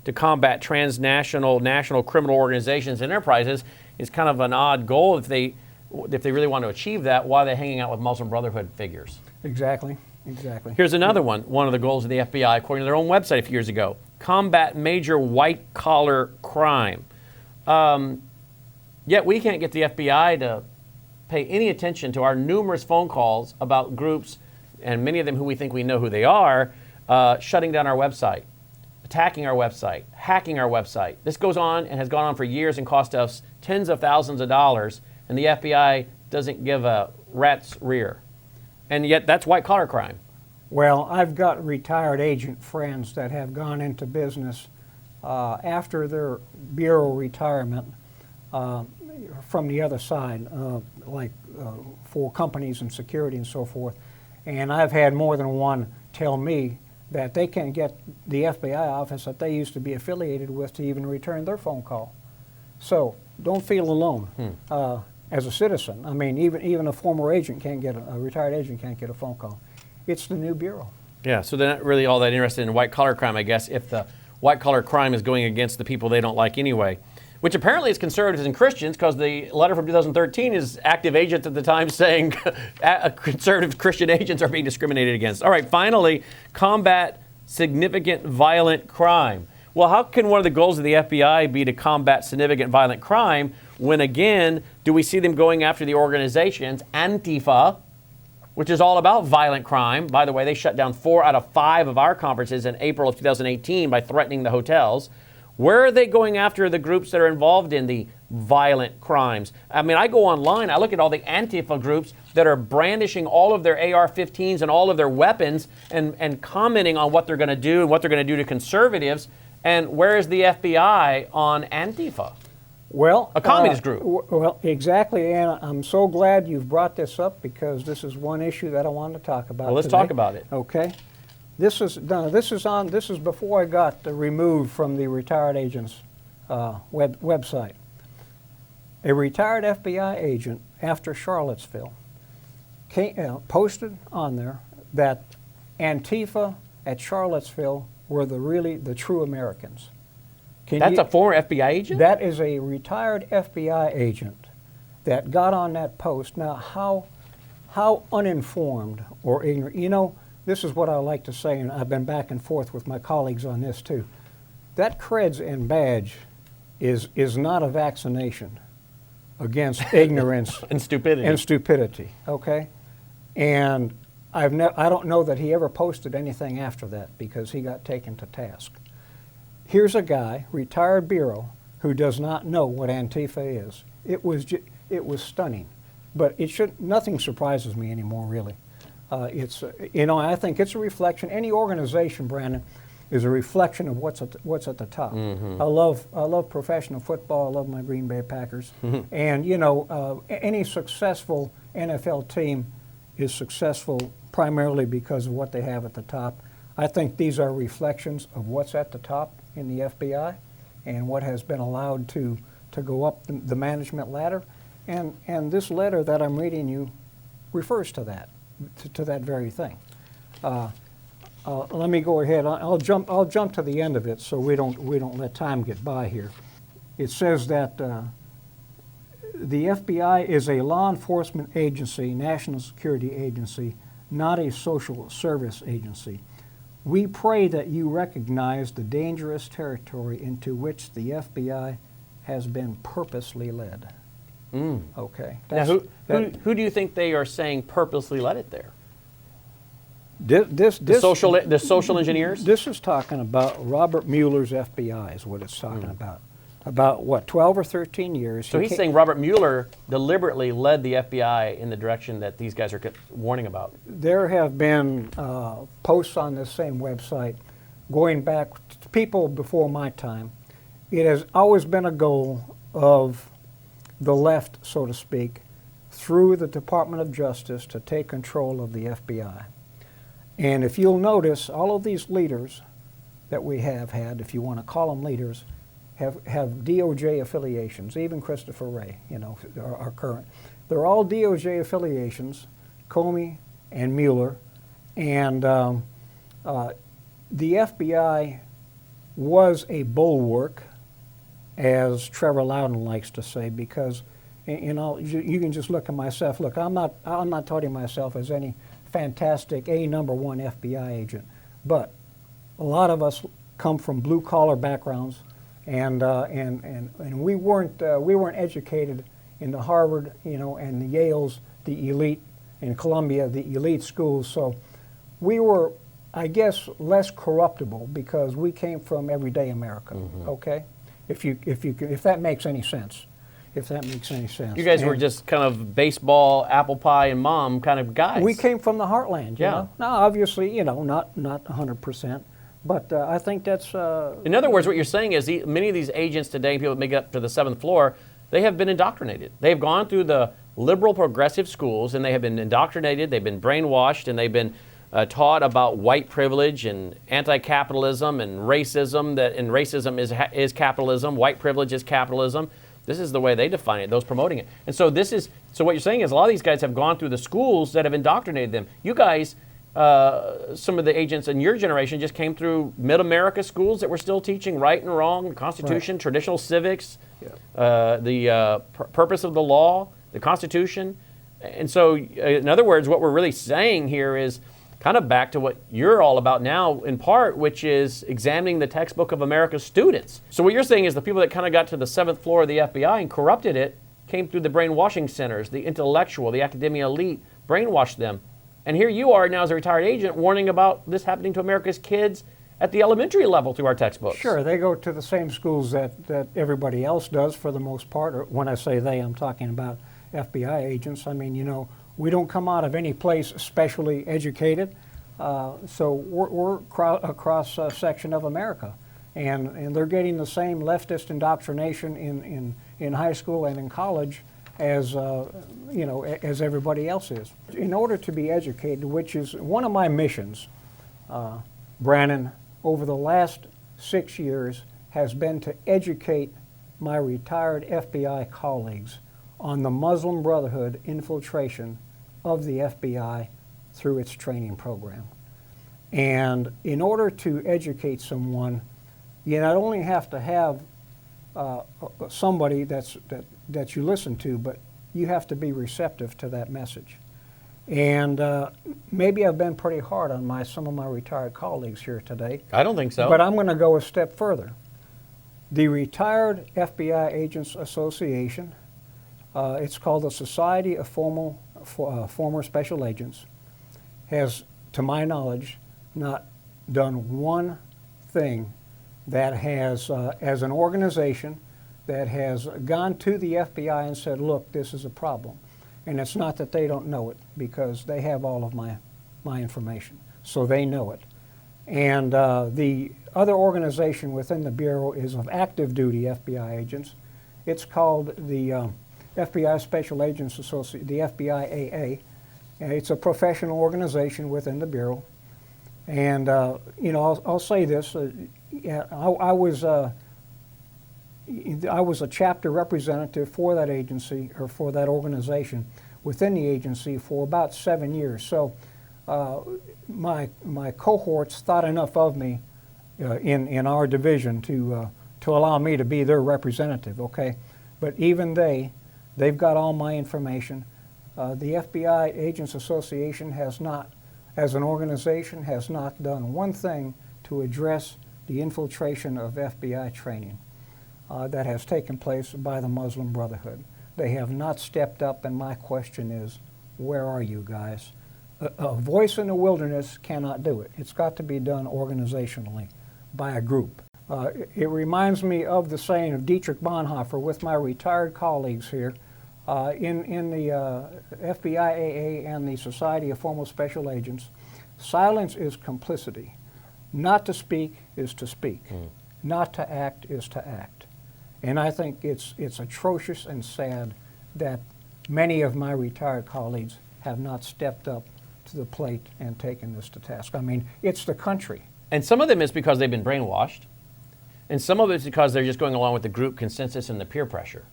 to combat transnational, national criminal organizations and enterprises is kind of an odd goal. If they really want to achieve that, why are they hanging out with Muslim Brotherhood figures? Exactly. Here's another one. One of the goals of the FBI, according to their own website a few years ago, combat major white-collar crime. Yet we can't get the FBI to pay any attention to our numerous phone calls about groups, and many of them who we think we know who they are, shutting down our website, attacking our website, hacking our website. This goes on and has gone on for years and cost us tens of thousands of dollars, and the FBI doesn't give a rat's rear. And yet that's white-collar crime. Well, I've got retired agent friends that have gone into business after their bureau retirement from the other side, for companies and security and so forth. And I've had more than one tell me that they can't get the FBI office that they used to be affiliated with to even return their phone call. So don't feel alone as a citizen. I mean, even a former agent can't get a retired agent can't get a phone call. It's the new bureau. Yeah, so they're not really all that interested in white-collar crime, I guess, if the white-collar crime is going against the people they don't like anyway, which apparently is conservatives and Christians, because the letter from 2013 is active agents at the time saying conservative Christian agents are being discriminated against. All right, finally, combat significant violent crime. Well, how can one of the goals of the FBI be to combat significant violent crime when, again, do we see them going after the organizations, Antifa, which is all about violent crime? By the way, they shut down 4 out of 5 of our conferences in April of 2018 by threatening the hotels. Where are they going after the groups that are involved in the violent crimes? I mean, I go online, I look at all the Antifa groups that are brandishing all of their AR-15s and all of their weapons and commenting on what they're going to do and what they're going to do to conservatives. And where is the FBI on Antifa? Well, a communist group. Well, exactly, and I'm so glad you've brought this up because this is one issue that I wanted to talk about. Well, let's today. talk about it. Okay, this is before I got removed from the retired agents website. A retired FBI agent after Charlottesville posted on there that Antifa at Charlottesville were the true Americans. That's a former FBI agent? That is a retired FBI agent that got on that post. Now, how uninformed or ignorant, this is what I like to say, and I've been back and forth with my colleagues on this too. That creds and badge is not a vaccination against ignorance and stupidity. Okay? And I don't know that he ever posted anything after that because he got taken to task. Here's a guy, retired bureau, who does not know what Antifa is. It was stunning, but nothing surprises me anymore, really. I think it's a reflection. Any organization, Brannon, is a reflection of what's at the top. Mm-hmm. I love professional football. I love my Green Bay Packers, and any successful NFL team is successful primarily because of what they have at the top. I think these are reflections of what's at the top in the FBI and what has been allowed to go up the management ladder. And this letter that I'm reading you refers to that, to that very thing. Let me go ahead. I'll jump to the end of it so we don't let time get by here. It says that the FBI is a law enforcement agency, national security agency, not a social service agency. We pray that you recognize the dangerous territory into which the FBI has been purposely led. Okay. Now, who do you think they are saying purposely led it there? The social engineers? This is talking about Robert Mueller's FBI is what it's talking about. about, what, 12 or 13 years. So he's saying Robert Mueller deliberately led the FBI in the direction that these guys are warning about. There have been posts on this same website going back to people before my time. It has always been a goal of the left, so to speak, through the Department of Justice to take control of the FBI. And if you'll notice, all of these leaders that we have had, if you want to call them leaders, have DOJ affiliations, even Christopher Wray, you know, our current. They're all DOJ affiliations, Comey and Mueller, and the FBI was a bulwark, as Trevor Loudon likes to say, because you know, you can just look at myself. Look, I'm not touting myself as any fantastic #1 FBI agent, but a lot of us come from blue collar backgrounds, and we weren't educated in the Harvard, you know, and the Yales, the elite, in Columbia, the elite schools. So we were, I guess, less corruptible because we came from everyday America. Mm-hmm. Okay, if that makes any sense. If that makes any sense. You guys were just kind of baseball, apple pie, and mom kind of guys. We came from the heartland. You know? Now, obviously, you know, not 100%, but I think that's. In other words, what you're saying is many of these agents today, people that make it up to the 7th floor, they have been indoctrinated. They've gone through the liberal progressive schools, and they have been indoctrinated. They've been brainwashed, and they've been taught about white privilege and anti-capitalism and racism. And racism is capitalism. White privilege is capitalism. This is the way they define it, those promoting it. And so what you're saying is a lot of these guys have gone through the schools that have indoctrinated them. You guys, some of the agents in your generation just came through mid-America schools that were still teaching right and wrong, the Constitution, right, traditional civics, the purpose of the law, the Constitution. And so, in other words, what we're really saying here is kind of back to what you're all about now in part, which is examining the textbook of America's students. So what you're saying is the people that kind of got to the 7th floor of the FBI and corrupted it came through the brainwashing centers, the intellectual, the academia elite, brainwashed them. And here you are now as a retired agent warning about this happening to America's kids at the elementary level through our textbooks. Sure, they go to the same schools that everybody else does for the most part. Or when I say they, I'm talking about FBI agents. I mean, you know, we don't come out of any place specially educated, so we're a cross-section of America, and they're getting the same leftist indoctrination in high school and in college as you know, as everybody else is. In order to be educated, which is one of my missions, Brannon, over the last 6 years, has been to educate my retired FBI colleagues on the Muslim Brotherhood infiltration of the FBI through its training program. And in order to educate someone, you not only have to have somebody that you listen to, but you have to be receptive to that message. And maybe I've been pretty hard on some of my retired colleagues here today. I don't think so. But I'm going to go a step further. The Retired FBI Agents Association, it's called the Society of Former Special Agents, has, to my knowledge, not done one thing that has, as an organization, that has gone to the FBI and said, look, this is a problem. And it's not that they don't know it, because they have all of my information, so they know it. And the other organization within the Bureau is of active duty FBI agents. It's called the FBI Special Agents Association, the FBIAA. And it's a professional organization within the Bureau. And you know, I'll say this: I was a chapter representative for that agency, or for that organization within the agency, for about 7 years. So my cohorts thought enough of me in our division to allow me to be their representative. Okay, but even they've got all my information. The FBI Agents Association has not, as an organization, has not done one thing to address the infiltration of FBI training that has taken place by the Muslim Brotherhood. They have not stepped up, and my question is, where are you guys? A voice in the wilderness cannot do it. It's got to be done organizationally by a group. It reminds me of the saying of Dietrich Bonhoeffer with my retired colleagues here in the FBIAA and the Society of Former Special Agents. Silence is complicity. Not to speak is to speak. Not to act is to act. And I think it's atrocious and sad that many of my retired colleagues have not stepped up to the plate and taken this to task. I mean, it's the country. And some of them is because they've been brainwashed, and some of it's because they're just going along with the group consensus and the peer pressure.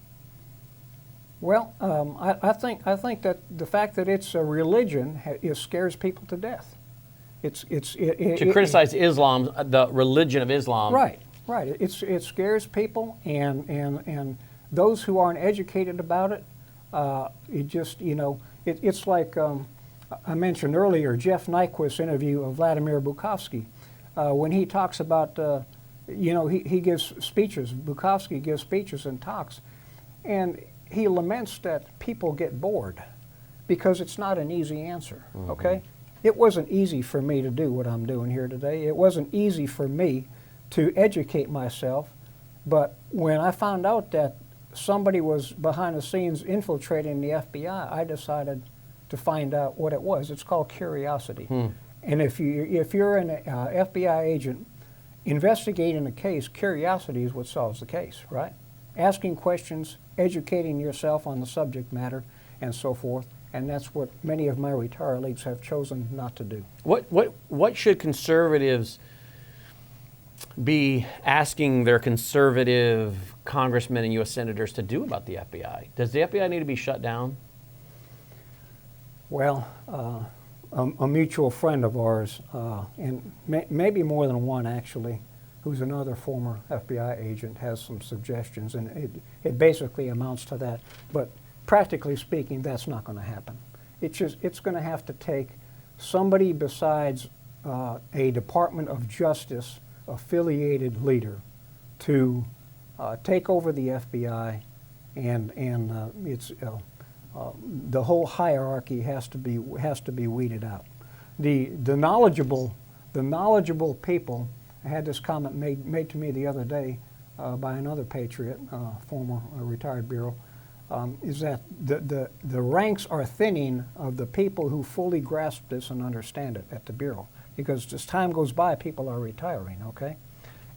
Well, I think that the fact that it's a religion scares people to death. To criticize Islam, the religion of Islam. Right. It scares people, and those who aren't educated about it, it just, it's like I mentioned earlier, Jeff Nyquist's interview of Vladimir Bukovsky, when he talks about, he gives speeches, Bukovsky gives speeches and talks, and he laments that people get bored because it's not an easy answer, okay? It wasn't easy for me to do what I'm doing here today. It wasn't easy for me to educate myself, but when I found out that somebody was behind the scenes infiltrating the FBI, I decided to find out what it was. It's called curiosity. And if you're an FBI agent investigating a case, curiosity is what solves the case, right? Asking questions, educating yourself on the subject matter, and so forth. And that's what many of my retirees have chosen not to do. What should conservatives be asking their conservative congressmen and U.S. senators to do about the FBI? Does the FBI need to be shut down? Well, a mutual friend of ours, and maybe more than one actually, who's another former FBI agent, has some suggestions, and it basically amounts to that. But practically speaking, that's not going to happen. It's going to have to take somebody besides a Department of Justice affiliated leader to take over the FBI, and the whole hierarchy has to be weeded out. The knowledgeable people. I had this comment made to me the other day by another patriot, former retired bureau, is that the ranks are thinning of the people who fully grasp this and understand it at the bureau, because as time goes by, people are retiring. Okay,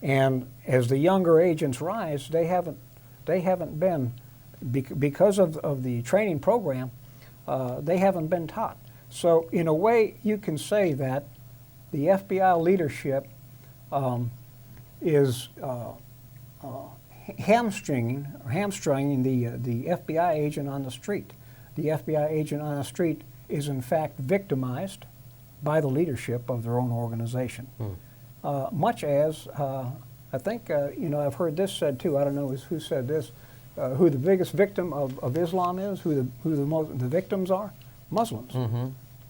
and as the younger agents rise, they haven't been, because of the training program, they haven't been taught. So in a way, you can say that the FBI leadership is hamstringing the FBI agent on the street. The FBI agent on the street is in fact victimized by the leadership of their own organization. Much as I think I've heard this said too. I don't know who said this. Who the biggest victim of Islam is? Who the victims are? Muslims.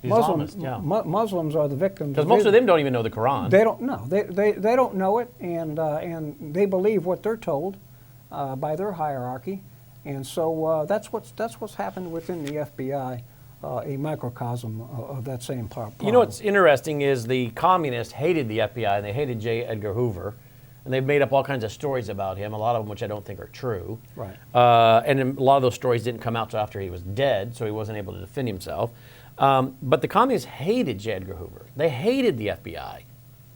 Muslims are the victims. Because most of them don't even know the Quran. They don't know. They don't know it, and they believe what they're told by their hierarchy, and so that's what's happened within the FBI, a microcosm of that same problem. You know what's interesting is the communists hated the FBI and they hated J. Edgar Hoover, and they've made up all kinds of stories about him, a lot of them which I don't think are true. Right. And a lot of those stories didn't come out until after he was dead, so he wasn't able to defend himself. But the communists hated J. Edgar Hoover. They hated the FBI.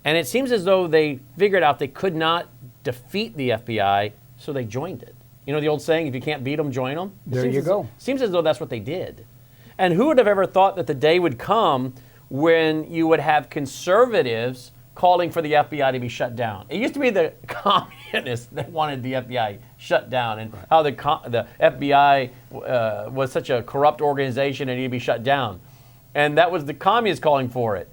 And it seems as though they figured out they could not defeat the FBI, so they joined it. You know the old saying, if you can't beat them, join them? There you go. Seems as though that's what they did. And who would have ever thought that the day would come when you would have conservatives calling for the FBI to be shut down? It used to be the communists that wanted the FBI shut down, and how the FBI was such a corrupt organization and needed to be shut down. And that was the communists calling for it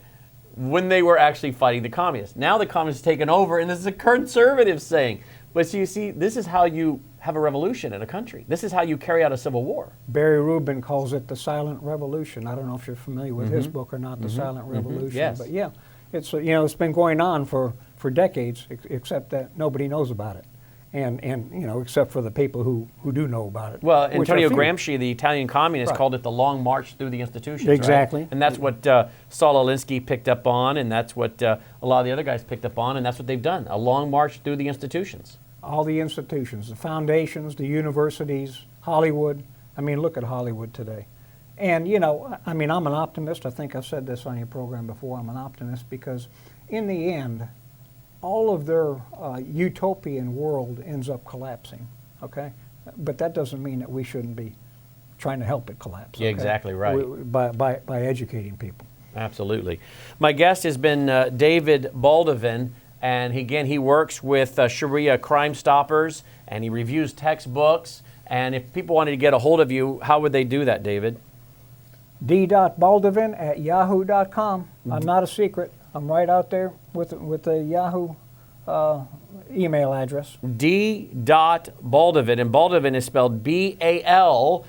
when they were actually fighting the communists. Now the communists have taken over, and this is a conservative saying. But so you see, this is how you have a revolution in a country. This is how you carry out a civil war. Barry Rubin calls it the silent revolution. I don't know if you're familiar with his book or not, The Silent Revolution. Yes. But yeah, it's it's been going on for decades, except that nobody knows about it. and except for the people who do know about it. Well, which are Antonio few. Gramsci, the Italian communist, Right. called it the long march through the institutions. Exactly. Right? And that's what Saul Alinsky picked up on, and that's what a lot of the other guys picked up on, and that's what they've done, a long march through the institutions. All the institutions, the foundations, the universities, Hollywood. I mean, look at Hollywood today. And, I'm an optimist. I think I've said this on your program before. I'm an optimist because in the end, all of their utopian world ends up collapsing, okay? But that doesn't mean that we shouldn't be trying to help it collapse. Yeah, okay? exactly right. By educating people. Absolutely. My guest has been David Baldovin, and he works with Sharia Crime Stoppers, and he reviews textbooks. And if people wanted to get a hold of you, how would they do that, David? d.baldovin@yahoo.com. I'm not a secret. I'm right out there with the Yahoo email address. D.Baldovin, and Baldovin is spelled B-A-L-D-O-V-I-N,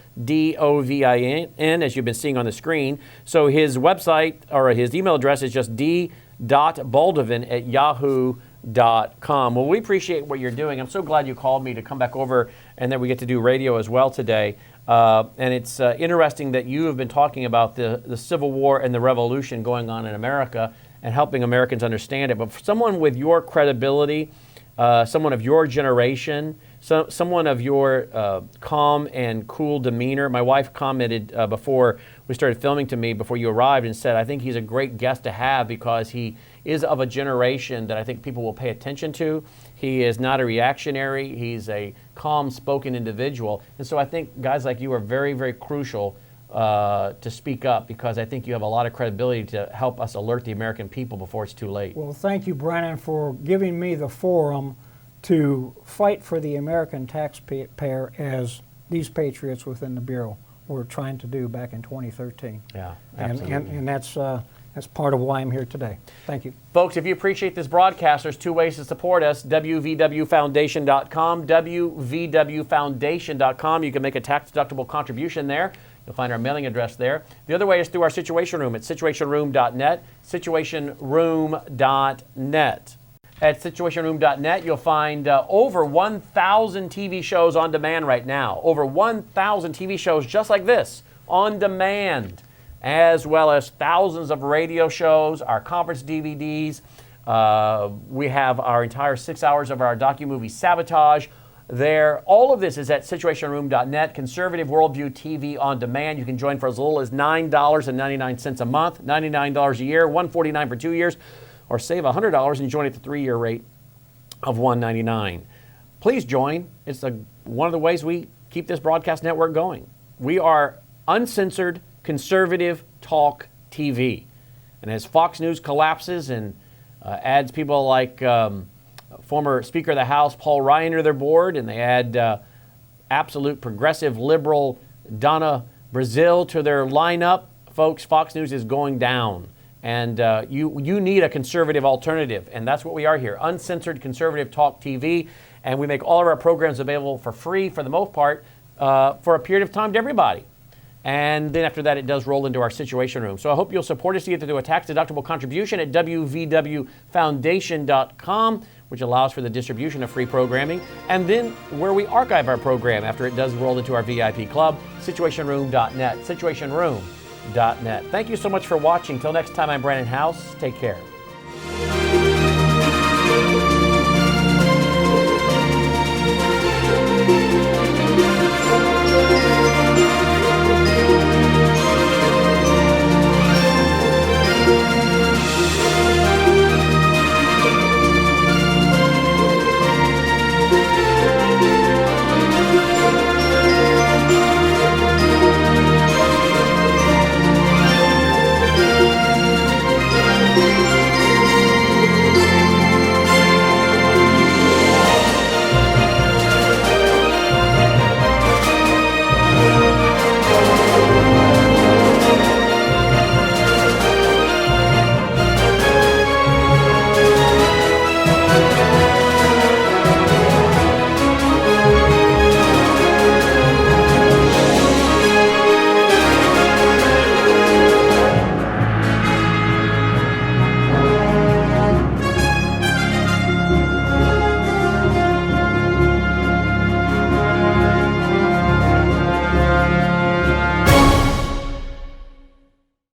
as you've been seeing on the screen. So his website, or his email address, is just d.baldovin@yahoo.com. Well, we appreciate what you're doing. I'm so glad you called me to come back over and that we get to do radio as well today. And it's interesting that you have been talking about the Civil War and the revolution going on in America and helping Americans understand it. But for someone with your credibility, someone of your generation, someone of your calm and cool demeanor, my wife commented before we started filming to me, before you arrived, and said, I think he's a great guest to have because he is of a generation that I think people will pay attention to. He is not a reactionary. He's a calm spoken individual. And so I think guys like you are very, very crucial to speak up, because I think you have a lot of credibility to help us alert the American people before it's too late. Well, thank you, Brannon, for giving me the forum to fight for the American taxpayer as these patriots within the Bureau were trying to do back in 2013. Yeah, absolutely. And that's part of why I'm here today. Thank you. Folks, if you appreciate this broadcast, there's two ways to support us. WVWFoundation.com, WVWFoundation.com. You can make a tax-deductible contribution there. You'll find our mailing address there. The other way is through our Situation Room at situationroom.net, situationroom.net. At situationroom.net, you'll find over 1,000 TV shows on demand right now. Over 1,000 TV shows just like this, on demand, as well as thousands of radio shows, our conference DVDs. We have our entire 6 hours of our docu-movie Sabotage there. All of this is at situationroom.net. Conservative Worldview TV on demand. You can join for as little as $9.99 a month, $99 a year, $149 for 2 years, or save $100 and join at the 3-year rate of $199. Please join. It's one of the ways we keep this broadcast network going. We are uncensored, conservative talk TV. And as Fox News collapses and adds people like former Speaker of the House Paul Ryan to their board, and they add absolute progressive liberal Donna Brazile to their lineup, folks, Fox News is going down. And you need a conservative alternative, and that's what we are here, uncensored conservative talk TV. And we make all of our programs available for free, for the most part, for a period of time to everybody. And then after that, it does roll into our Situation Room. So I hope you'll support us either through a tax-deductible contribution at WVWFoundation.com, which allows for the distribution of free programming, and then where we archive our program after it does roll into our VIP club, situationroom.net, situationroom.net. Thank you so much for watching. Till next time, I'm Brannon Howse. Take care.